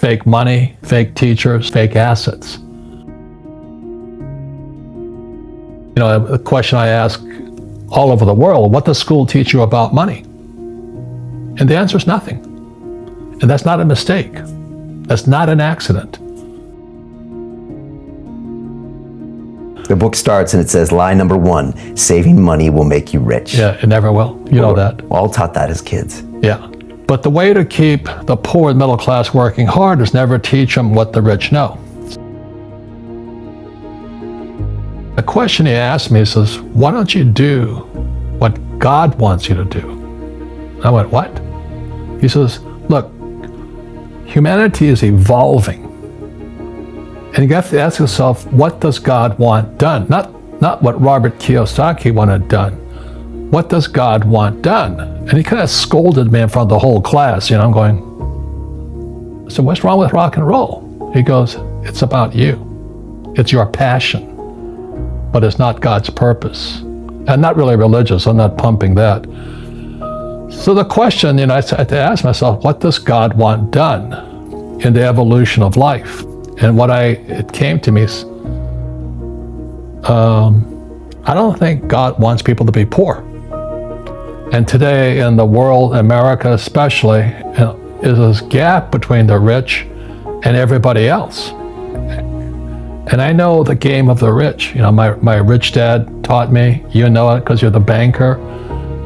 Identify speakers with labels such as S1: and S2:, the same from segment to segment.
S1: fake money, fake teachers, fake assets. You know, a question I ask all over the world, what does school teach you about money? And the answer is nothing. And that's not a mistake. That's not an accident.
S2: The book starts and it says, lie number 1, saving money will make you rich.
S1: Yeah, it never will. You know that.
S2: We're all taught that as kids.
S1: Yeah. But the way to keep the poor and middle class working hard is never teach them what the rich know. The question he asked me is, why don't you do what God wants you to do? I went, what? He says, look, humanity is evolving. And you have to ask yourself, what does God want done? Not what Robert Kiyosaki wanted done. What does God want done? And he kind of scolded me in front of the whole class. You know, I'm going, so what's wrong with rock and roll? He goes, it's about you. It's your passion, but it's not God's purpose. I'm not really religious. I'm not pumping that. So the question, you know, I had to ask myself, what does God want done in the evolution of life? And it came to me is, I don't think God wants people to be poor. And today in the world, America especially, is this gap between the rich and everybody else. And I know the game of the rich. You know, my rich dad taught me, you know it because you're the banker.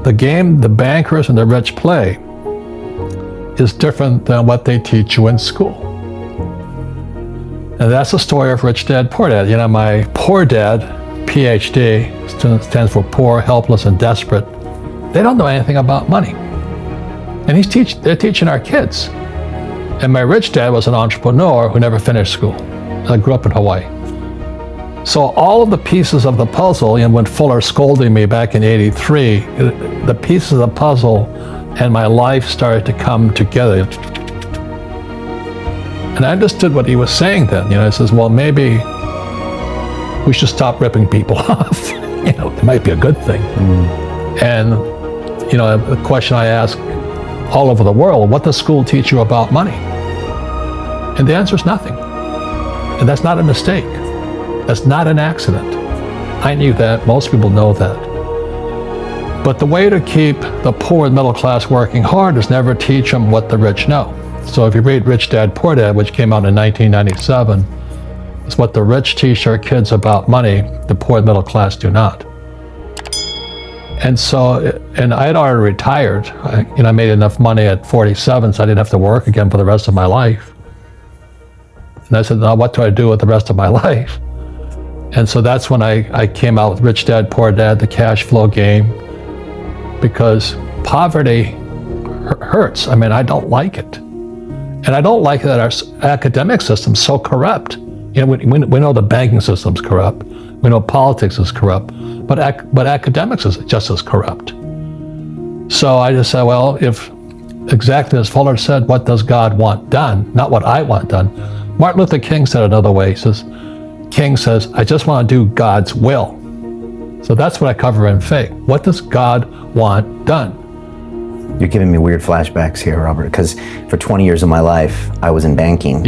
S1: The game the bankers and the rich play is different than what they teach you in school. And that's the story of Rich Dad, Poor Dad. You know, my poor dad, PhD, stands for poor, helpless, and desperate. They don't know anything about money. And they're teaching our kids. And my rich dad was an entrepreneur who never finished school. I grew up in Hawaii. So all of the pieces of the puzzle, and when Fuller scolded me back in '83, the pieces of the puzzle and my life started to come together. And I understood what he was saying then. You know, he says, well, maybe we should stop ripping people off. You know, it might be a good thing. And, you know, the question I ask all over the world, what does school teach you about money? And the answer is nothing. And that's not a mistake. That's not an accident. I knew that. Most people know that. But the way to keep the poor and middle class working hard is never teach them what the rich know. So if you read Rich Dad, Poor Dad, which came out in 1997, it's what the rich teach their kids about money, the poor and middle class do not. And so, and I had already retired. I made enough money at 47, so I didn't have to work again for the rest of my life. And I said, now what do I do with the rest of my life? And so that's when I came out with Rich Dad, Poor Dad, the cash flow game, because poverty hurts. I mean, I don't like it. And I don't like that our academic system's so corrupt. You know, we know the banking system's corrupt. We know politics is corrupt. But academics is just as corrupt. So I just said, well, if exactly as Fuller said, what does God want done? Not what I want done. Martin Luther King said it another way. King says, I just want to do God's will. So that's what I cover in faith. What does God want done?
S2: You're giving me weird flashbacks here, Robert, because for 20 years of my life, I was in banking,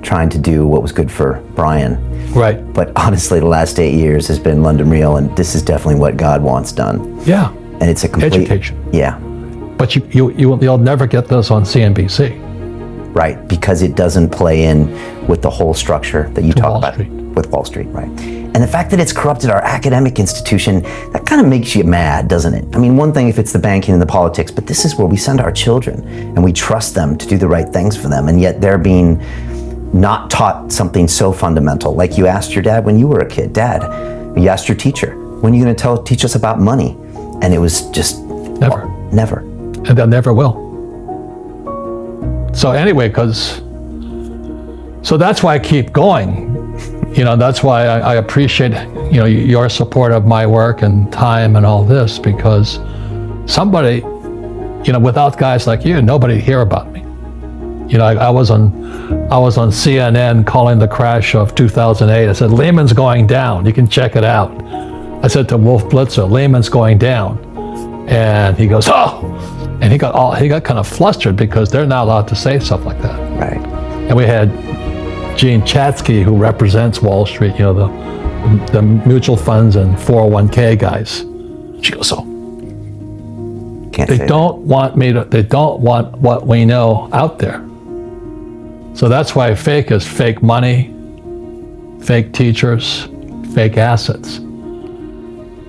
S2: trying to do what was good for Brian.
S1: Right.
S2: But honestly, the last 8 years has been London Real, and this is definitely what God wants done.
S1: Yeah.
S2: And it's a complete...
S1: Education.
S2: Yeah.
S1: But you'll never get this on CNBC.
S2: Right, because it doesn't play in with the whole structure that you talk about with Wall Street, right? And the fact that it's corrupted our academic institution, that kind of makes you mad, doesn't it? I mean, one thing if it's the banking and the politics, but this is where we send our children and we trust them to do the right things for them, and yet they're being not taught something so fundamental. Like you asked your dad when you were a kid, Dad, you asked your teacher, when are you going to teach us about money? And it was just...
S1: Never.
S2: Never.
S1: And they never will. So anyway, so that's why I keep going. You know, that's why I appreciate, you know, your support of my work and time and all this, because somebody, you know, without guys like you, nobody'd hear about me. You know, I was on CNN calling the crash of 2008. I said, Lehman's going down. You can check it out. I said to Wolf Blitzer, Lehman's going down. And he goes, oh! And he got kind of flustered because they're not allowed to say stuff like that.
S2: Right.
S1: And we had Gene Chatsky, who represents Wall Street, you know, the mutual funds and 401k guys. She goes, so they don't want what we know out there. So that's why fake is fake money, fake teachers, fake assets.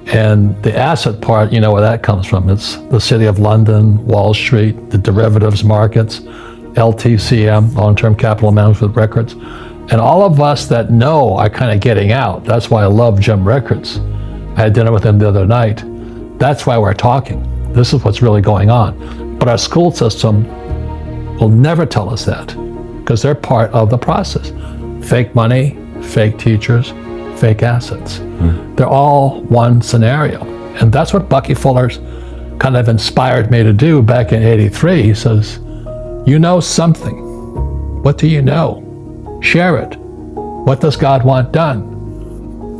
S1: And the asset part, you know where that comes from. It's the City of London, Wall Street, the derivatives markets, LTCM, long-term capital management records. And all of us that know are kind of getting out. That's why I love Jim Rickards. I had dinner with him the other night. That's why we're talking. This is what's really going on. But our school system will never tell us that because they're part of the process. Fake money, fake teachers, fake assets. They're all one scenario. And that's what Bucky Fuller's kind of inspired me to do back in '83. He says, you know something. What do you know? Share it. What does God want done?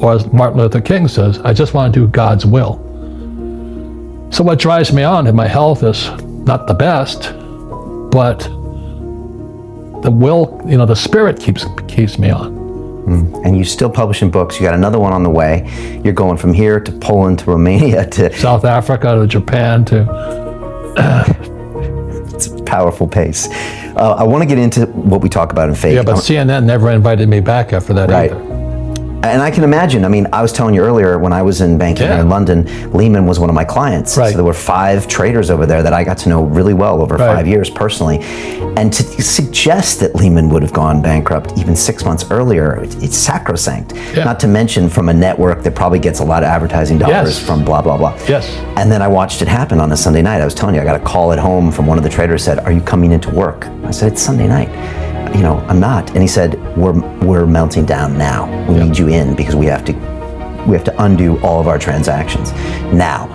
S1: Or as Martin Luther King says, I just want to do God's will. So what drives me on, and my health is not the best, but the will, you know, the spirit keeps me on.
S2: And you're still publishing books. You got another one on the way. You're going from here to Poland to Romania to
S1: South Africa to Japan to
S2: it's a powerful pace. I want to get into what we talk about in fake.
S1: Yeah, but CNN never invited me back after that either.
S2: And I can imagine, I mean, I was telling you earlier, when I was in banking here in London, Lehman was one of my clients.
S1: Right.
S2: So there were 5 traders over there that I got to know really well over 5 years personally. And to suggest that Lehman would have gone bankrupt even 6 months earlier, it's sacrosanct.
S1: Yeah.
S2: Not to mention from a network that probably gets a lot of advertising dollars from blah, blah, blah.
S1: Yes.
S2: And then I watched it happen on a Sunday night. I was telling you, I got a call at home from one of the traders said, are you coming into work? I said, it's Sunday night. You know, I'm not. And he said, we're melting down now. We need you in because we have to undo all of our transactions now.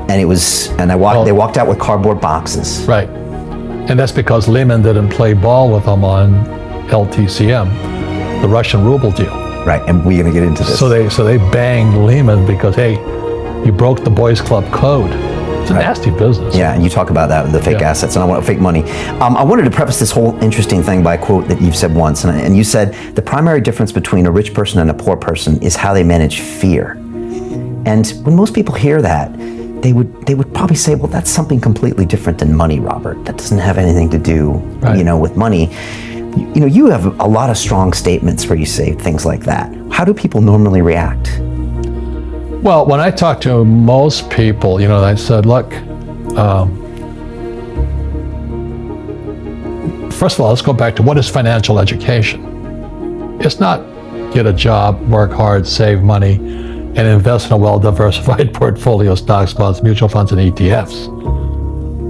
S2: And it was, and they walked out with cardboard boxes.
S1: Right. And that's because Lehman didn't play ball with them on LTCM, the Russian ruble deal.
S2: Right, and we're going to get into this.
S1: So they banged Lehman because, hey, you broke the boys club code. It's a nasty business.
S2: Yeah, and you talk about that, the fake assets, and I want fake money. I wanted to preface this whole interesting thing by a quote that you've said once, and you said, the primary difference between a rich person and a poor person is how they manage fear. And when most people hear that, they would probably say, well, that's something completely different than money, Robert. That doesn't have anything to do, you know, with money. You know, you have a lot of strong statements where you say things like that. How do people normally react?
S1: Well, when I talk to most people, you know, I said, look, first of all, let's go back to what is financial education? It's not get a job, work hard, save money, and invest in a well-diversified portfolio of stocks, bonds, mutual funds, and ETFs.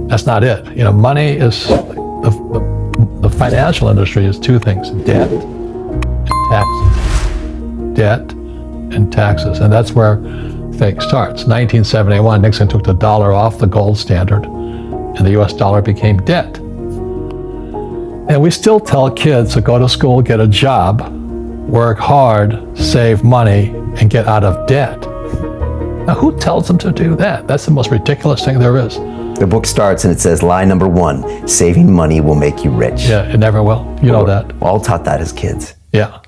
S1: That's not it. You know, money is, the financial industry is 2 things, debt and taxes. Debt and taxes, and that's where fake starts. 1971, Nixon took the dollar off the gold standard, and the US dollar became debt. And we still tell kids to go to school, get a job, work hard, save money, and get out of debt. Now, who tells them to do that? That's the most ridiculous thing there is.
S2: The book starts and it says, lie number 1, saving money will make you rich.
S1: Yeah, it never will. You know that.
S2: We're all taught that as kids.
S1: Yeah.